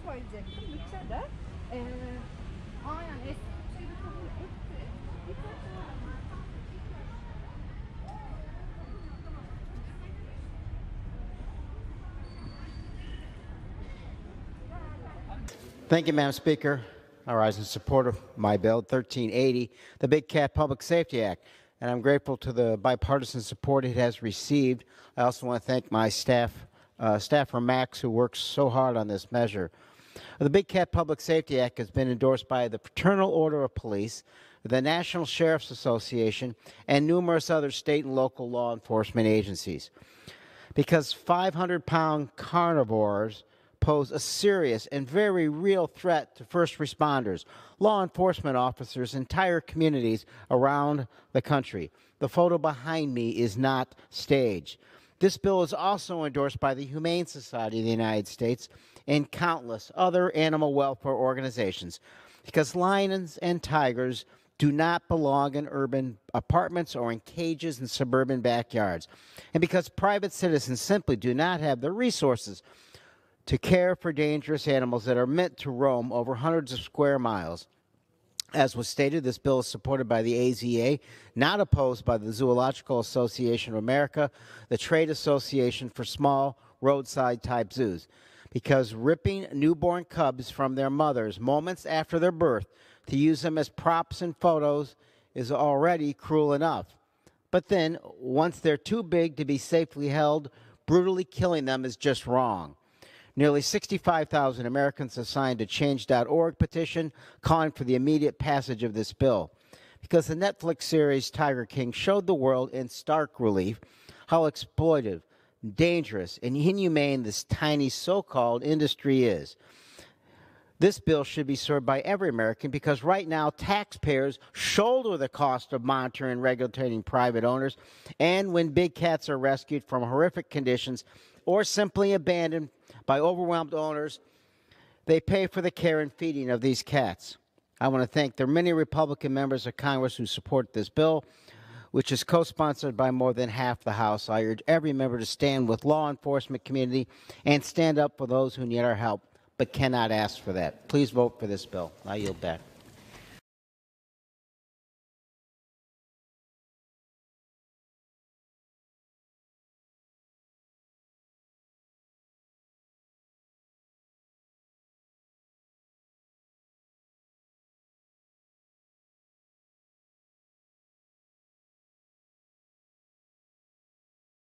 koyacaktım. Bütçe de aynen eski şeyi kabul etti. Bir tek Thank you, Madam Speaker. I rise in support of my bill, 1380, the Big Cat Public Safety Act, and I'm grateful to the bipartisan support it has received. I also want to thank my staffer Max, who works so hard on this measure. The Big Cat Public Safety Act has been endorsed by the Fraternal Order of Police, the National Sheriff's Association, and numerous other state and local law enforcement agencies. Because 500-pound carnivores pose a serious and very real threat to first responders, law enforcement officers, entire communities around the country. The photo behind me is not staged. This bill is also endorsed by the Humane Society of the United States and countless other animal welfare organizations, because lions and tigers do not belong in urban apartments or in cages in suburban backyards, and because private citizens simply do not have the resources to care for dangerous animals that are meant to roam over hundreds of square miles. As was stated, this bill is supported by the AZA, not opposed by the Zoological Association of America, the Trade Association for Small Roadside-Type Zoos, because ripping newborn cubs from their mothers moments after their birth to use them as props in photos is already cruel enough. But then, once they're too big to be safely held, brutally killing them is just wrong. Nearly 65,000 Americans have signed a Change.org petition calling for the immediate passage of this bill, because the Netflix series Tiger King showed the world in stark relief how exploitive, dangerous, and inhumane this tiny so-called industry is. This bill should be served by every American, because right now taxpayers shoulder the cost of monitoring and regulating private owners, and when big cats are rescued from horrific conditions or simply abandoned by overwhelmed owners, they pay for the care and feeding of these cats. I want to thank the many Republican members of Congress who support this bill, which is co-sponsored by more than half the House. I urge every member to stand with law enforcement community and stand up for those who need our help but cannot ask for that. Please vote for this bill. I yield back.